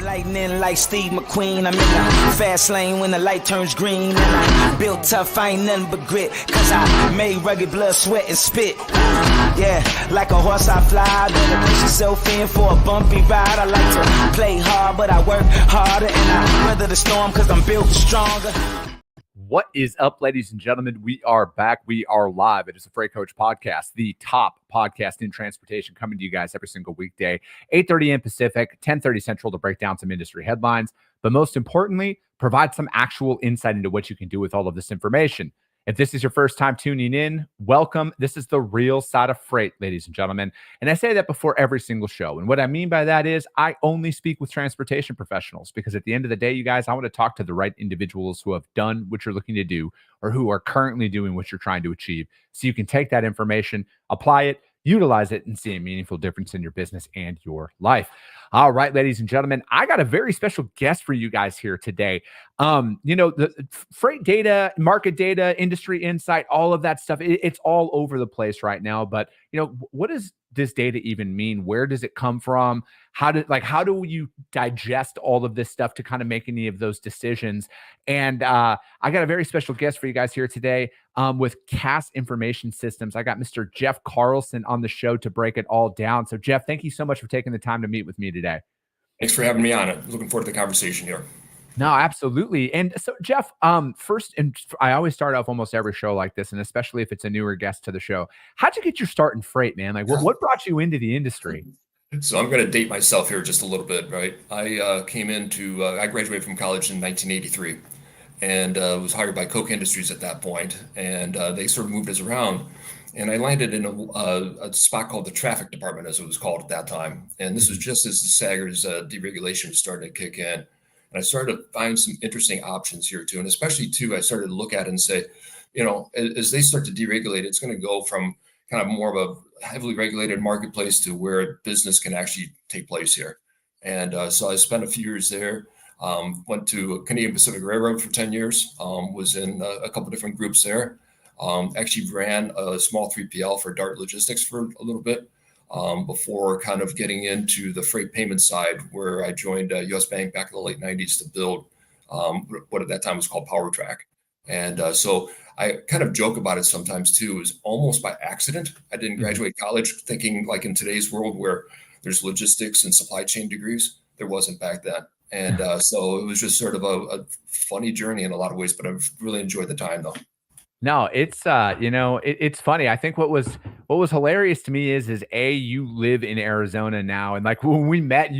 Lightning like Steve McQueen. I'm in the fast lane when the light turns green. And I built tough, I ain't nothing but grit. Cause I made rugged blood, sweat, and spit. Yeah, like a horse I fly. Better push yourself in for a bumpy ride. I like to play hard, but I work harder. And I weather the storm cause I'm built stronger. What is up, ladies and gentlemen? We are back. We are live. It is the Freight Coach Podcast, the top podcast in transportation, coming to you guys every single weekday, 8:30 a.m. Pacific, 10:30 Central, to break down some industry headlines, but most importantly, provide some actual insight into what you can do with all of this information. If this is your first time tuning in, welcome. This is the real side of freight, ladies and gentlemen. And I say that before every single show. And what I mean by that is I only speak with transportation professionals, because at the end of the day, you guys, I want to talk to the right individuals who have done what you're looking to do or who are currently doing what you're trying to achieve. So you can take that information, apply it, utilize it, and see a meaningful difference in your business and your life. All right, ladies and gentlemen, I got a very special guest for you guys here today. The freight data, market data, industry insight, all of that stuff, it's all over the place right now. But, what does this data even mean? Where does it come from? How do you digest all of this stuff to kind of make any of those decisions? And I got a very special guest for you guys here today with CAS Information Systems. I got Mr. Jeff Carlson on the show to break it all down. So, Jeff, thank you so much for taking the time to meet with me today. Thanks for having me on it. Looking forward to the conversation here. No, absolutely. And so, Jeff, first, and I always start off almost every show like this, and especially if it's a newer guest to the show. How'd you get your start in freight, man? Like, what brought you into the industry? So I'm going to date myself here just a little bit, right? I graduated from college in 1983 and was hired by Koch Industries at that point. And they sort of moved us around. And I landed in a spot called the traffic department, as it was called at that time. And this was just as the Saggers deregulation was starting to kick in. And I started to find some interesting options here too. And especially too, I started to look at it and say, as they start to deregulate, it's going to go from kind of more of a heavily regulated marketplace to where business can actually take place here. And so I spent a few years there, went to Canadian Pacific Railroad for 10 years, was in a couple different groups there. Actually ran a small 3PL for Dart Logistics for a little bit before kind of getting into the freight payment side, where I joined US Bank back in the late 90s to build what at that time was called PowerTrack. And so I kind of joke about it sometimes too. It was almost by accident. I didn't graduate college thinking like in today's world where there's logistics and supply chain degrees. There wasn't back then. And so it was just sort of a funny journey in a lot of ways, but I've really enjoyed the time though. No, it's it's funny. I think what was hilarious to me is you live in Arizona now, and like when we met,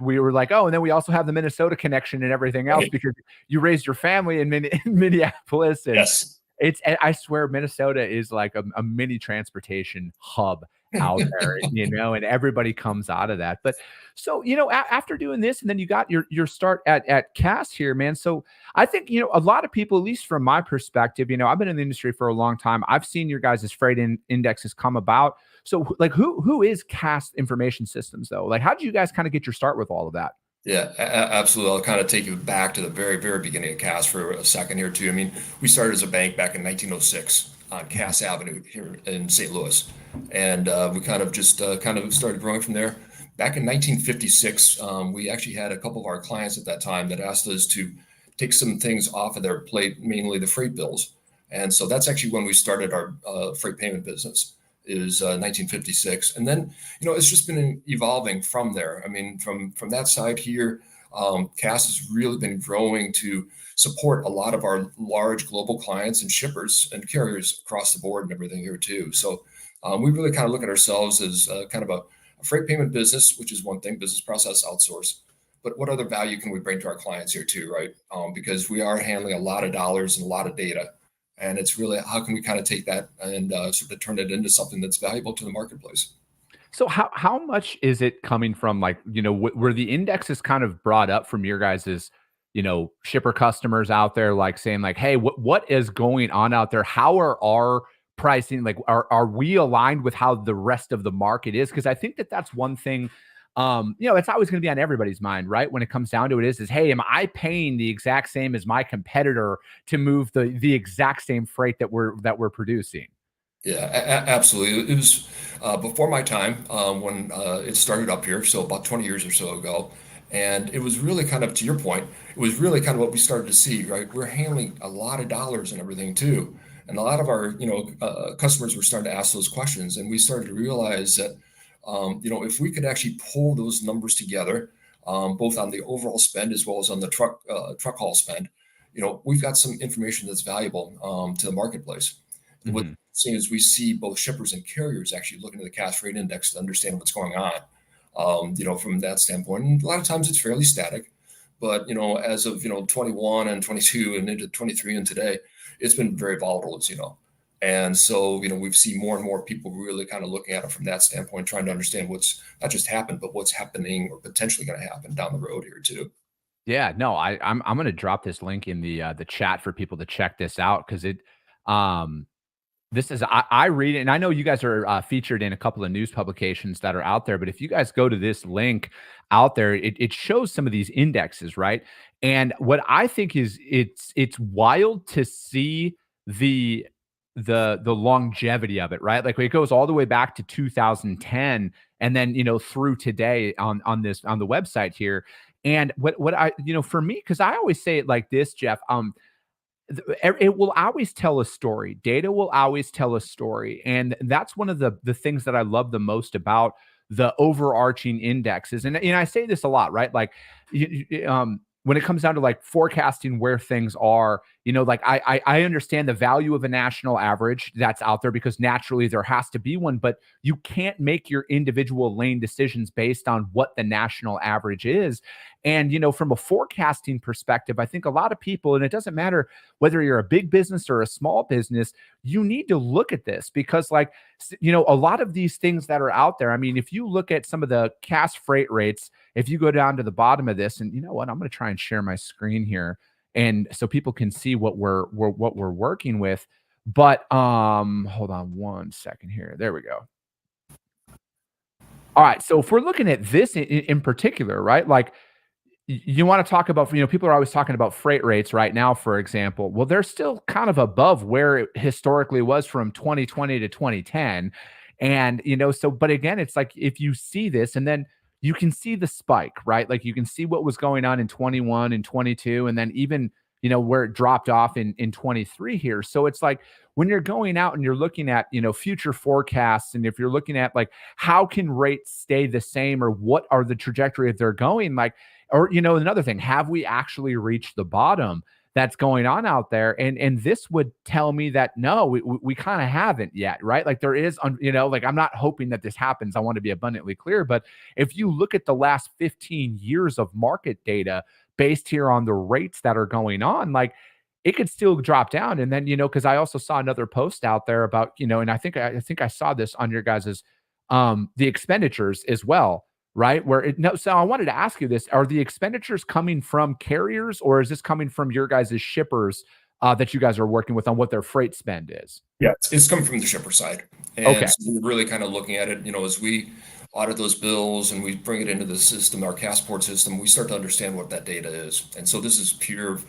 we were like, oh, and then we also have the Minnesota connection and everything else because you raised your family in Minneapolis. And yes, I swear Minnesota is like a mini transportation hub out there, and everybody comes out of that. But so, after doing this, and then you got your start at CAS here, man. So I think, a lot of people, at least from my perspective, I've been in the industry for a long time. I've seen your guys' freight indexes come about. So like, who is CAS Information Systems though? Like, how did you guys kind of get your start with all of that? Yeah, absolutely. I'll kind of take you back to the very, very beginning of CAS for a second here too. I mean, we started as a bank back in 1906 on Cass Avenue here in St. Louis. And we kind of just started growing from there. Back in 1956, we actually had a couple of our clients at that time that asked us to take some things off of their plate, mainly the freight bills. And so that's actually when we started our freight payment business, is 1956. And then, it's just been evolving from there. I mean, from that side here, CAS has really been growing to support a lot of our large global clients and shippers and carriers across the board and everything here too. So we really kind of look at ourselves as kind of a freight payment business, which is one thing, business process outsource. But what other value can we bring to our clients here too, right? Because we are handling a lot of dollars and a lot of data. And it's really, how can we kind of take that and sort of turn it into something that's valuable to the marketplace? So how much is it coming from, like, where the index is kind of brought up from your guys's, shipper customers out there, like saying like, hey, what is going on out there? How are our pricing? Like, are we aligned with how the rest of the market is? Because I think that's one thing, it's always going to be on everybody's mind, right? When it comes down to it is, hey, am I paying the exact same as my competitor to move the exact same freight that we're producing? Yeah, absolutely. It was before my time when it started up here, so about 20 years or so ago. And it was really kind of, to your point, it was really kind of what we started to see, right? We're handling a lot of dollars and everything too. And a lot of our, customers were starting to ask those questions. And we started to realize that, if we could actually pull those numbers together, both on the overall spend as well as on the truck haul spend, we've got some information that's valuable to the marketplace. And what's interesting is we see both shippers and carriers actually looking at the cash rate index to understand what's going on. From that standpoint. And a lot of times it's fairly static, but, as of, 21 and 22 and into 23 and today, it's been very volatile, as you know. And so, we've seen more and more people really kind of looking at it from that standpoint, trying to understand what's not just happened, but what's happening or potentially going to happen down the road here too. Yeah, no, I'm going to drop this link in the chat for people to check this out because um this is I read it, and I know you guys are featured in a couple of news publications that are out there. But if you guys go to this link out there, it shows some of these indexes, right? And what I think is it's wild to see the the longevity of it, right? Like it goes all the way back to 2010, and then through today on the website here. And what I for me, because I always say it like this, Jeff. It will always tell a story. Data will always tell a story. And that's one of the things that I love the most about the overarching indexes. And I say this a lot, right? Like when it comes down to like forecasting where things are, like I understand the value of a national average that's out there because naturally there has to be one, but you can't make your individual lane decisions based on what the national average is. And, from a forecasting perspective, I think a lot of people, and it doesn't matter whether you're a big business or a small business, you need to look at this because, like, a lot of these things that are out there. I mean, if you look at some of the cash freight rates, if you go down to the bottom of this, and you know what, I'm going to try and share my screen here, and so people can see what we're working with. But hold on one second here. There we go. All right. So if we're looking at this in particular, right, like you want to talk about, people are always talking about freight rates right now, for example. Well, they're still kind of above where it historically was from 2020 to 2010. And, so, but again, it's like if you see this and then you can see the spike, right? Like you can see what was going on in 21 and 22, and then even, where it dropped off in 23 here. So it's like when you're going out and you're looking at, future forecasts, and if you're looking at like how can rates stay the same or what are the trajectory if they're going, like, or, another thing, have we actually reached the bottom that's going on out there? And this would tell me that no, we kind of haven't yet, right? Like there is, like I'm not hoping that this happens. I want to be abundantly clear. But if you look at the last 15 years of market data based here on the rates that are going on, like it could still drop down. And then, because I also saw another post out there about, and I think I saw this on your guys's the expenditures as well, right? So I wanted to ask you this: are the expenditures coming from carriers, or is this coming from your guys' shippers that you guys are working with on what their freight spend is? Yeah, it's coming from the shipper side. And Okay. so we're really kind of looking at it, as we audit those bills and we bring it into the system, our Passport system, we start to understand what that data is. And so this is pure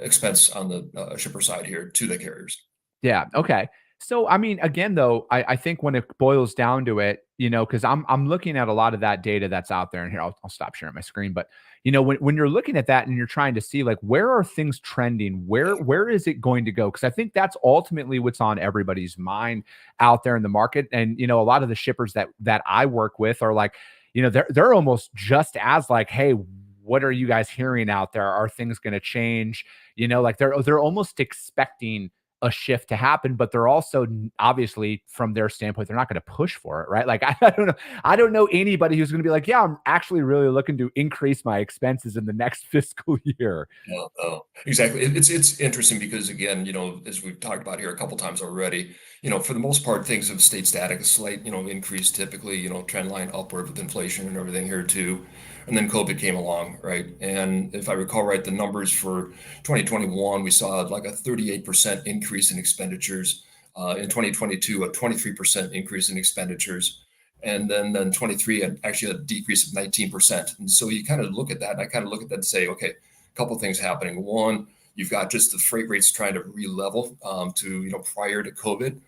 expense on the shipper side here to the carriers. Yeah. Okay. So, I mean, again, though, I think when it boils down to it, because I'm looking at a lot of that data that's out there, and here I'll stop sharing my screen. But when you're looking at that and you're trying to see like where are things trending, where is it going to go? Because I think that's ultimately what's on everybody's mind out there in the market. And a lot of the shippers that I work with are like, they're almost just as like, hey, what are you guys hearing out there? Are things going to change? Like they're almost expecting a shift to happen, but they're also obviously from their standpoint, they're not going to push for it, right? Like I don't know. I don't know anybody who's going to be like, yeah, I'm actually really looking to increase my expenses in the next fiscal year. No, exactly. It's interesting because again, as we've talked about here a couple times already, for the most part, things have stayed static, a slight, increase typically, trend line upward with inflation and everything here too. And then COVID came along, right? And if I recall right, the numbers for 2021, we saw like a 38% increase in expenditures. In 2022, a 23% increase in expenditures. And then 23 had actually a decrease of 19%. And so you kind of look at that, and I kind of look at that and say, okay, a couple of things happening. One, you've got just the freight rates trying to re-level to, prior to COVID.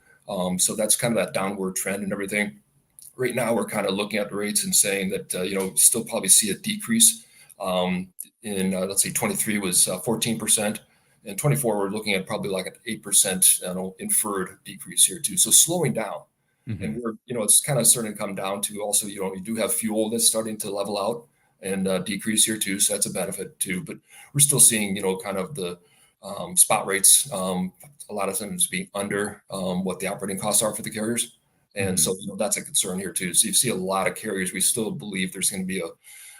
So that's kind of that downward trend and everything. right now we're kind of looking at the rates and saying that, still probably see a decrease. In let's say 23 was 14%. And 24, we're looking at probably like an 8% inferred decrease here too. So slowing down. And we're, it's kind of starting to come down to also, you do have fuel that's starting to level out and decrease here too. So that's a benefit too. But we're still seeing, kind of the spot rates, a lot of times being under what the operating costs are for the carriers. And so, that's a concern here too. So you see a lot of carriers. We still believe there's going to be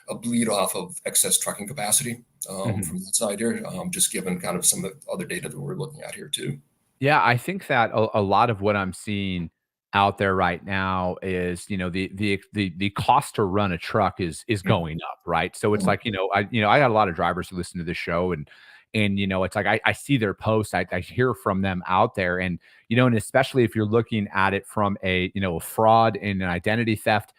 a bleed off of excess trucking capacity from that side here, just given kind of some of the other data that we're looking at here too. Yeah, I think that a lot of what I'm seeing out there right now is, the cost to run a truck is going up, right? So it's like, I got a lot of drivers who listen to this show, and it's like I see their posts, I hear from them out there, and and especially if you're looking at it from a fraud and an identity theft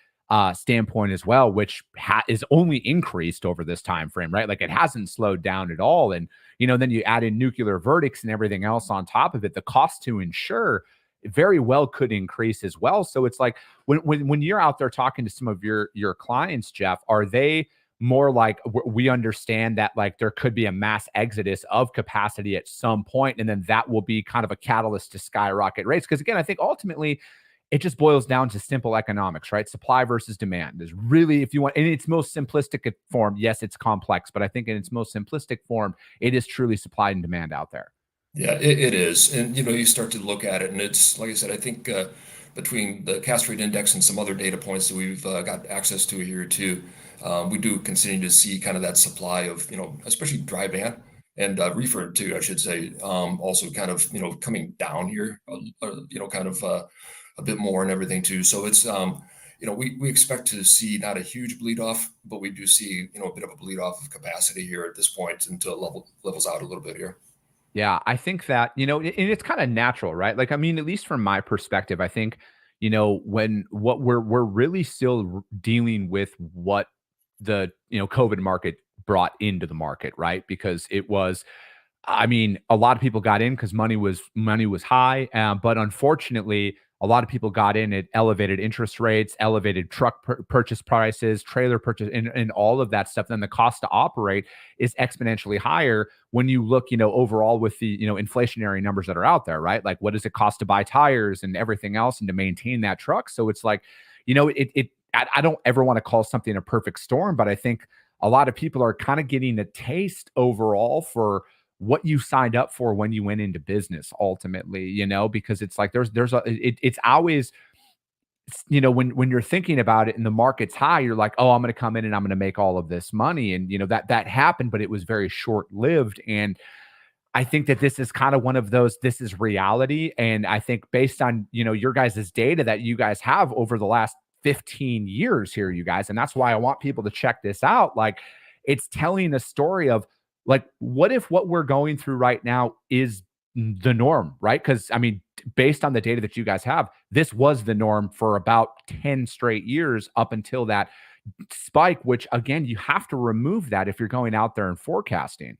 standpoint as well, which is only increased over this time frame, right? Like it hasn't slowed down at all. And then you add in nuclear verdicts and everything else on top of it, the cost to insure very well could increase as well. So it's like when you're out there talking to some of your clients, Jeff, are they more like, we understand that like there could be a mass exodus of capacity at some point, and then that will be kind of a catalyst to skyrocket rates? Because again, I think ultimately it just boils down to simple economics, right? Supply versus demand is really, if you want, in its most simplistic form, yes, it's complex, but I think in its most simplistic form, it is truly supply and demand out there. Yeah, it is. And, you start to look at it, and it's, like I said, I think between the Cass Freight Index and some other data points that we've got access to here too, we do continue to see kind of that supply of, especially dry van and reefer too, I should say, also kind of, coming down here, kind of a bit more and everything too. So it's, we expect to see not a huge bleed off, but we do see, a bit of a bleed off of capacity here at this point until it levels out a little bit here. Yeah, I think that, and it's kind of natural, right? Like, I mean, at least from my perspective, I think, when what we're really still dealing with what the, COVID market brought into the market, right? Because it was, I mean, a lot of people got in because money was high, but unfortunately, a lot of people got in at elevated interest rates, elevated truck purchase prices, trailer purchase, and all of that stuff. Then the cost to operate is exponentially higher when you look, overall with the inflationary numbers that are out there, right? Like, what does it cost to buy tires and everything else, and to maintain that truck? So it's like, I don't ever want to call something a perfect storm, but I think a lot of people are kind of getting a taste overall for what you signed up for when you went into business ultimately, because it's like it's always, when you're thinking about it and the market's high, you're like, oh, I'm going to come in and I'm going to make all of this money. And, that happened, but it was very short lived. And I think that this is kind of one of those, this is reality. And I think based on, your guys' data that you guys have over the last 15 years here, you guys, and that's why I want people to check this out. Like, it's telling a story of, like, what if what we're going through right now is the norm, right? Because, I mean, based on the data that you guys have, this was the norm for about 10 straight years up until that spike, which, again, you have to remove that if you're going out there and forecasting.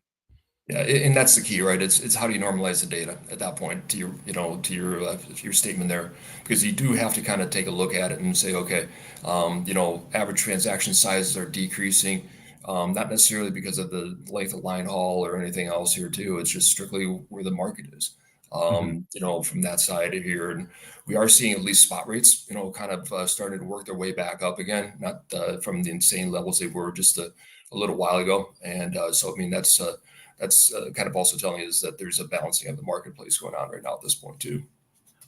Yeah, and that's the key, right? It's how do you normalize the data at that point to your statement there, because you do have to kind of take a look at it and say, okay, average transaction sizes are decreasing. Not necessarily because of the length of line haul or anything else here too. It's just strictly where the market is, from that side of here. And we are seeing at least spot rates, kind of starting to work their way back up again, not from the insane levels they were just a little while ago. And so, I mean, that's kind of also telling us that there's a balancing of the marketplace going on right now at this point too.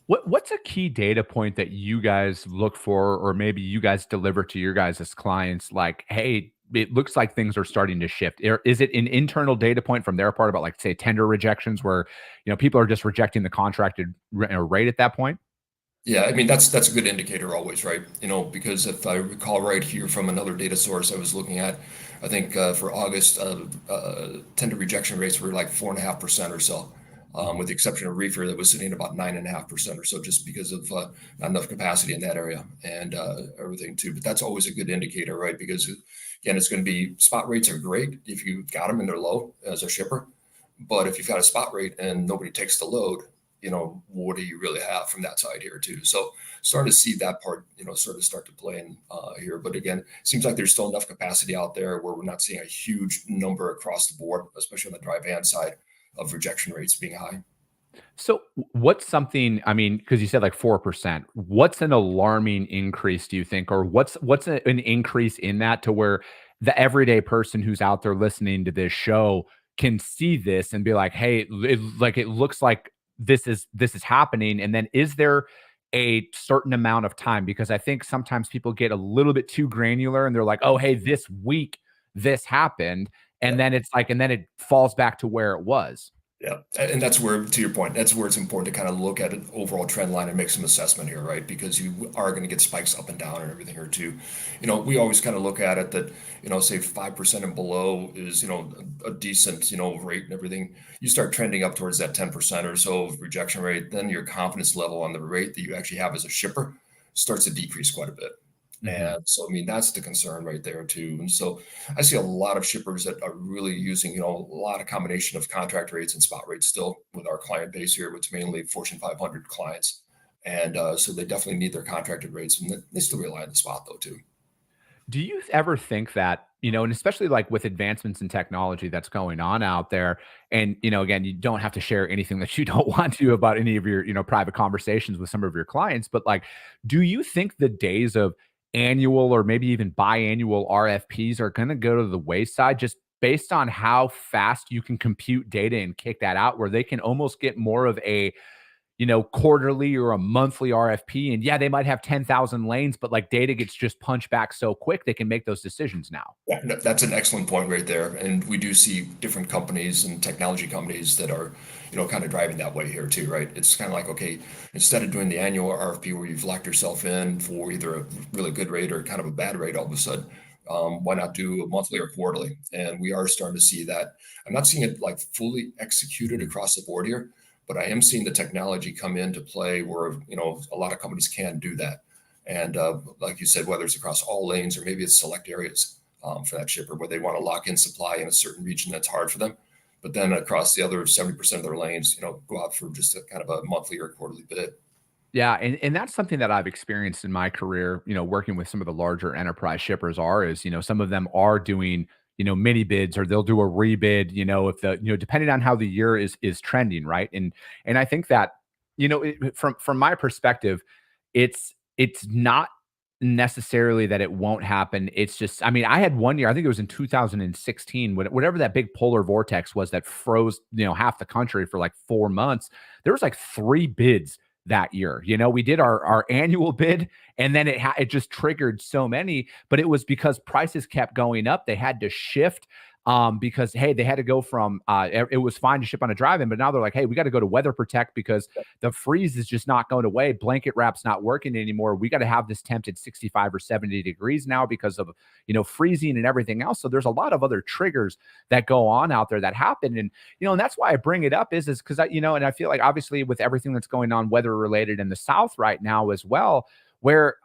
What's a key data point that you guys look for, or maybe you guys deliver to your guys as clients? Like, hey, it looks like things are starting to shift. Is it an internal data point from their part about, like, say, tender rejections, where people are just rejecting the contracted rate at that point? Yeah, I mean, that's a good indicator always, right? Because if I recall right here from another data source I was looking at, I think for August, tender rejection rates were like 4.5% or so, with the exception of reefer that was sitting at about 9.5% or so, just because of not enough capacity in that area and everything too. But that's always a good indicator, right? Because again, it's going to be, spot rates are great if you've got them and they're low as a shipper, but if you've got a spot rate and nobody takes the load, what do you really have from that side here too? So starting to see that part, sort of start to play in here. But again, it seems like there's still enough capacity out there where we're not seeing a huge number across the board, especially on the dry van side of rejection rates being high. So what's something, I mean, because you said like 4%, what's an alarming increase, do you think? Or an increase in that to where the everyday person who's out there listening to this show can see this and be like, hey, it looks like this is happening. And then is there a certain amount of time? Because I think sometimes people get a little bit too granular and they're like, oh, hey, this week this happened. And Yeah. then and then it falls back to where it was. Yeah. And that's where, to your point, that's where it's important to kind of look at an overall trend line and make some assessment here, right? Because you are going to get spikes up and down and everything here too. We always kind of look at it that, say 5% and below is, a decent, rate and everything. You start trending up towards that 10% or so of rejection rate, then your confidence level on the rate that you actually have as a shipper starts to decrease quite a bit. And so, I mean, that's the concern right there too. And so I see a lot of shippers that are really using, a lot of combination of contract rates and spot rates still with our client base here, which mainly Fortune 500 clients. And so they definitely need their contracted rates, and they still rely on the spot though too. Do you ever think that, and especially like with advancements in technology that's going on out there, and, again, you don't have to share anything that you don't want to about any of your, private conversations with some of your clients, but like, do you think the days of annual or maybe even biannual RFPs are going to go to the wayside just based on how fast you can compute data and kick that out, where they can almost get more of a quarterly or a monthly RFP. And yeah, they might have 10,000 lanes, but like data gets just punched back so quick, they can make those decisions now. Yeah, no, that's an excellent point right there. And we do see different companies and technology companies that are, kind of driving that way here too, right? It's kind of like, okay, instead of doing the annual RFP where you've locked yourself in for either a really good rate or kind of a bad rate all of a sudden, why not do a monthly or quarterly? And we are starting to see that. I'm not seeing it like fully executed across the board here, but I am seeing the technology come into play where, a lot of companies can do that. And like you said, whether it's across all lanes or maybe it's select areas for that shipper where they want to lock in supply in a certain region that's hard for them. But then across the other 70% of their lanes, go out for just a kind of a monthly or quarterly bid. Yeah, and that's something that I've experienced in my career, working with some of the larger enterprise shippers is, some of them are doing, mini bids, or they'll do a rebid, if the, depending on how the year is trending, right? And I think that, from my perspective, it's not necessarily that it won't happen. It's just, I mean, I had one year, I think it was in 2016, whatever that big polar vortex was that froze, half the country for like 4 months. There was like 3 bids that year. We did our annual bid, and then it just triggered so many, but it was because prices kept going up. They had to shift because, hey, they had to go from it was fine to ship on a drive-in, but now they're like, hey, we got to go to weather protect because the freeze is just not going away. Blanket wrap's not working anymore. We got to have this temp at 65 or 70 degrees now because of freezing and everything else. So there's a lot of other triggers that go on out there that happen, and and that's why I bring it up is because and I feel like obviously with everything that's going on weather related in the South right now as well, where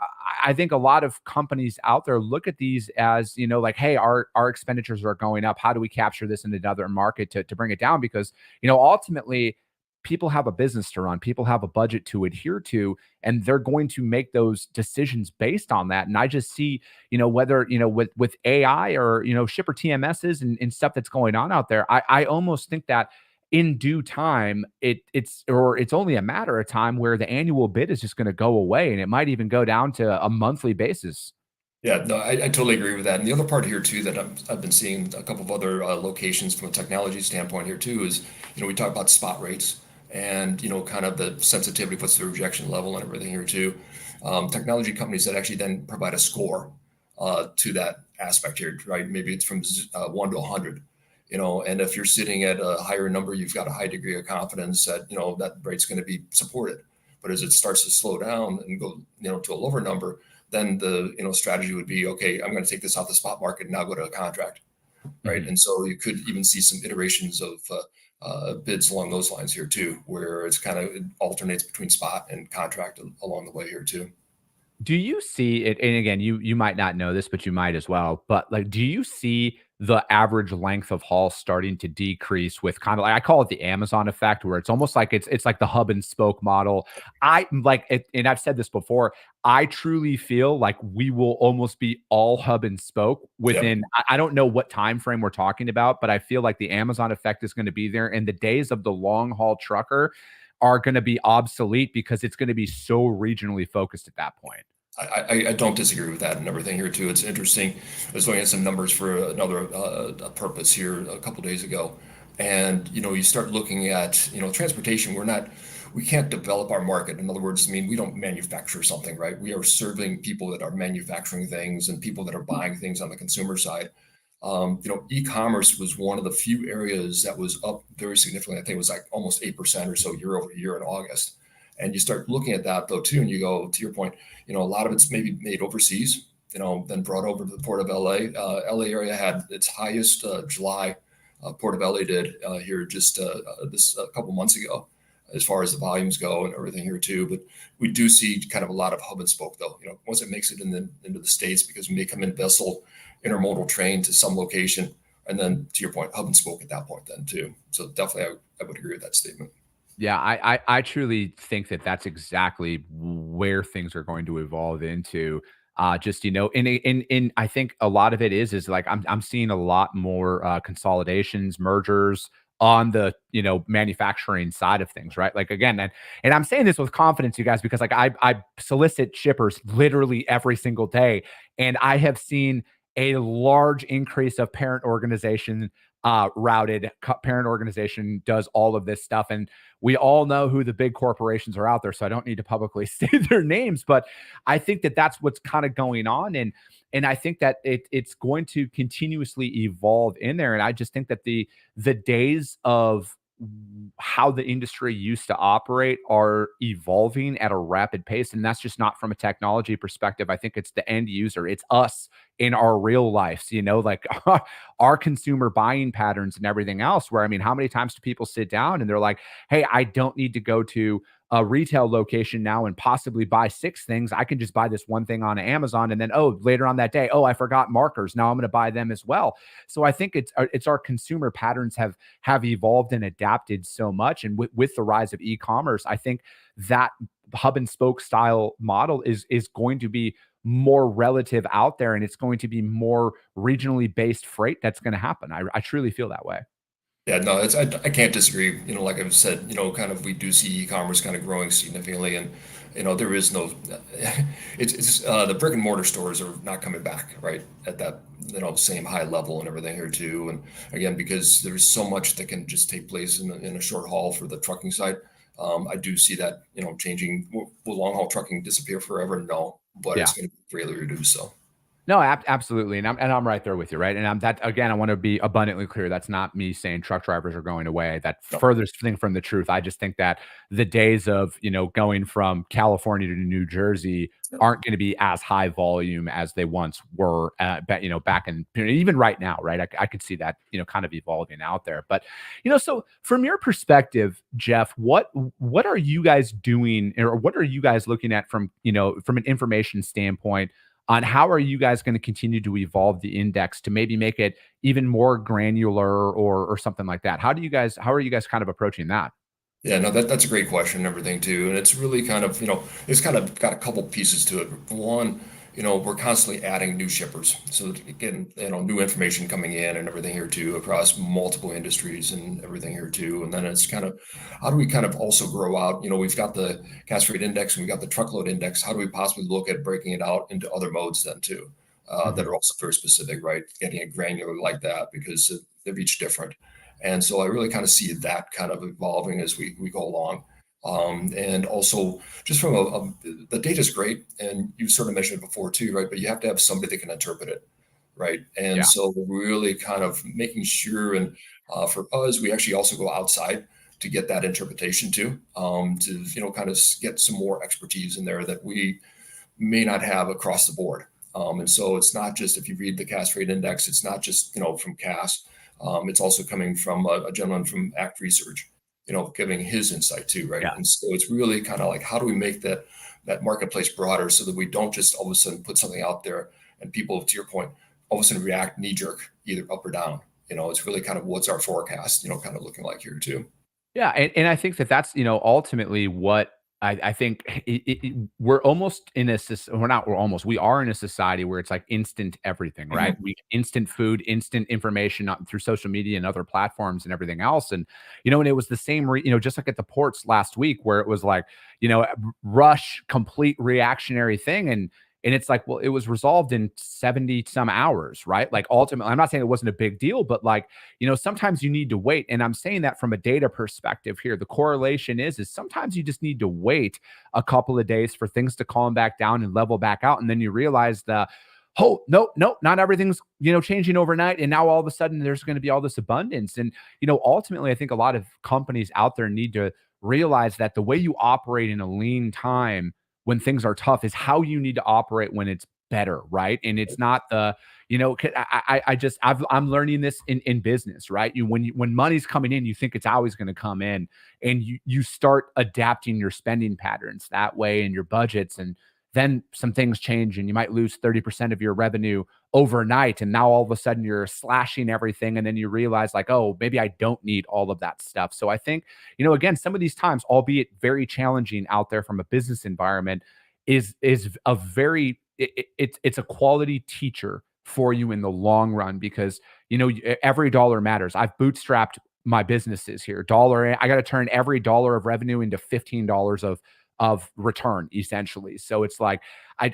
I think a lot of companies out there look at these as, like, hey, our expenditures are going up. How do we capture this in another market to bring it down? Because, ultimately, people have a business to run. People have a budget to adhere to, and they're going to make those decisions based on that. And I just see, whether, with AI or, shipper TMSs and stuff that's going on out there, I almost think that in due time, it's only a matter of time where the annual bid is just going to go away, and it might even go down to a monthly basis. Yeah, no, I totally agree with that. And the other part here too that I've been seeing a couple of other locations from a technology standpoint here too is, we talk about spot rates and, kind of the sensitivity, what's the rejection level and everything here too. Technology companies that actually then provide a score to that aspect here, right? Maybe it's from 1 to 100. And if you're sitting at a higher number, you've got a high degree of confidence that, that rate's going to be supported. But as it starts to slow down and go, to a lower number, then the, strategy would be, okay, I'm going to take this off the spot market and now go to a contract. Right. And so you could even see some iterations of bids along those lines here too, where it's kind of it alternates between spot and contract along the way here too. Do you see it? And again, you might not know this, but you might as well. But like, do you see the average length of haul starting to decrease with kind of like, I call it the Amazon effect, where it's almost like it's like the hub and spoke model. I like it, and I've said this before. I truly feel like we will almost be all hub and spoke Yep. within. I don't know what time frame we're talking about, but I feel like the Amazon effect is going to be there, and the days of the long haul trucker are going to be obsolete because it's going to be so regionally focused at that point. I don't disagree with that and everything here too. It's interesting. I was looking at some numbers for another purpose here a couple days ago, and you start looking at transportation. We can't develop our market. In other words, I mean, we don't manufacture something, right? We are serving people that are manufacturing things and people that are buying things on the consumer side. E-commerce was one of the few areas that was up very significantly. I think it was like almost 8% or so year over year in August. And you start looking at that though too, and you go to your point. A lot of it's maybe made overseas. Then brought over to the port of LA. LA area had its highest July. Port of LA did here just this a couple months ago, as far as the volumes go and everything here too. But we do see kind of a lot of hub and spoke though. Once it makes it into the States, because we may come in vessel, intermodal train to some location, and then to your point, hub and spoke at that point then too. So definitely, I would agree with that statement. Yeah, I truly think that that's exactly where things are going to evolve into. Just in I think a lot of it is like I'm seeing a lot more consolidations, mergers on the manufacturing side of things, right? Like again, and I'm saying this with confidence, you guys, because like I solicit shippers literally every single day, and I have seen a large increase of parent organization routed. Parent organization does all of this stuff, and we all know who the big corporations are out there, so I don't need to publicly say their names, but I think that that's what's kind of going on. And I think that it's going to continuously evolve in there. And I just think that the days of how the industry used to operate are evolving at a rapid pace. And that's just not from a technology perspective. I think it's the end user. It's us in our real lives, like our consumer buying patterns and everything else, where, I mean, how many times do people sit down and they're like, hey, I don't need to go to a retail location now and possibly buy 6 things. I can just buy this one thing on Amazon. And then, later on that day, I forgot markers. Now I'm going to buy them as well. So I think it's our consumer patterns have evolved and adapted so much. And with the rise of e-commerce, I think that hub and spoke style model is going to be more relative out there, and it's going to be more regionally based freight that's going to happen. I truly feel that way. Yeah, no, I can't disagree. Like I've said, kind of we do see e-commerce kind of growing significantly, and there is no, it's the brick and mortar stores are not coming back right at that same high level and everything here too. And again, because there's so much that can just take place in a short haul for the trucking side. I do see that changing. Will long haul trucking disappear forever? No, but Yeah. it's going to greatly reduce. So. No, absolutely, and I'm right there with you, right? And I'm that again. I want to be abundantly clear. That's not me saying truck drivers are going away. That No. furthest thing from the truth. I just think that the days of going from California to New Jersey aren't going to be as high volume as they once were. Back in even right now, right? I could see that kind of evolving out there. But so from your perspective, Jeff, what are you guys doing, or what are you guys looking at from from an information standpoint on how are you guys going to continue to evolve the index to maybe make it even more granular or something like that? How are you guys kind of approaching that? Yeah, no, that's a great question and everything too. And it's really kind of, it's kind of got a couple pieces to it. One, we're constantly adding new shippers. So again, new information coming in and everything here too, across multiple industries and everything here too. And then it's kind of, how do we kind of also grow out? We've got the cash rate index and we've got the truckload index. How do we possibly look at breaking it out into other modes then too, that are also very specific, right? Getting it granular like that because they're each different. And so I really kind of see that kind of evolving as we go along. And also just from the data is great. And you sort of mentioned it before too, right? But you have to have somebody that can interpret it. Right. And Yeah. so we're really kind of making sure. And for us, we actually also go outside to get that interpretation too, to, kind of get some more expertise in there that we may not have across the board. And so it's not just, if you read the Cass Rate Index, it's not just, from Cass. It's also coming from a gentleman from ACT Research, giving his insight too, right? Yeah. And so it's really kind of like, how do we make that marketplace broader so that we don't just all of a sudden put something out there and people, to your point, all of a sudden react knee jerk, either up or down. It's really kind of what's our forecast, kind of looking like here too. Yeah, and I think that that's, ultimately what I think we're almost in a we're not we're almost we are in a society where it's like instant everything, right? Mhm. We instant food, instant information through social media and other platforms and everything else. And and it was the same, just like at the ports last week where it was like, rush, complete reactionary thing, and it's like, well, it was resolved in 70 some hours, right? Like ultimately, I'm not saying it wasn't a big deal, but like, sometimes you need to wait. And I'm saying that from a data perspective here. The correlation is sometimes you just need to wait a couple of days for things to calm back down and level back out. And then you realize oh, no, not everything's, changing overnight. And now all of a sudden there's going to be all this abundance. And, ultimately, I think a lot of companies out there need to realize that the way you operate in a lean time when things are tough is how you need to operate when it's better, right? And it's not I'm learning this in business, right? When money's coming in, you think it's always going to come in, and you start adapting your spending patterns that way and your budgets, and then some things change and you might lose 30% of your revenue overnight, and now all of a sudden you're slashing everything, and then you realize like, oh, maybe I don't need all of that stuff. So I think, again, some of these times, albeit very challenging out there from a business environment, is a very it's a quality teacher for you in the long run, because every dollar matters. I've bootstrapped my businesses here. I got to turn every dollar of revenue into $15 of return, essentially. So it's like,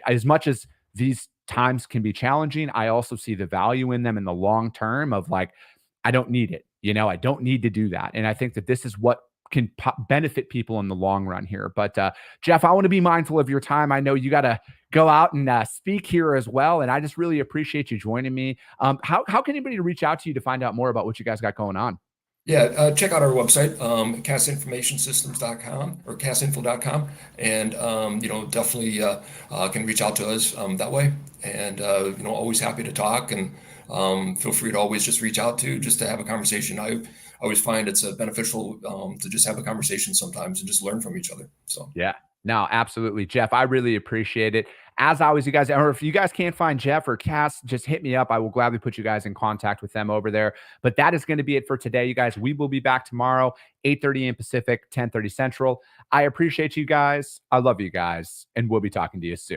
as much as these times can be challenging, I also see the value in them in the long term of like, I don't need it. I don't need to do that. And I think that this is what can benefit people in the long run here. But Jeff, I want to be mindful of your time. I know you got to go out and speak here as well. And I just really appreciate you joining me. How can anybody reach out to you to find out more about what you guys got going on? Yeah, check out our website, casinformationsystems.com or casinfo.com, and definitely can reach out to us that way. And always happy to talk, and feel free to always just reach out just to have a conversation. I always find it's beneficial to just have a conversation sometimes and just learn from each other. So Yeah, no, absolutely, Jeff. I really appreciate it. As always, you guys, or if you guys can't find Jeff or Cass, just hit me up. I will gladly put you guys in contact with them over there. But that is going to be it for today, you guys. We will be back tomorrow, 8:30 a.m. Pacific, 10:30 Central. I appreciate you guys. I love you guys, and we'll be talking to you soon.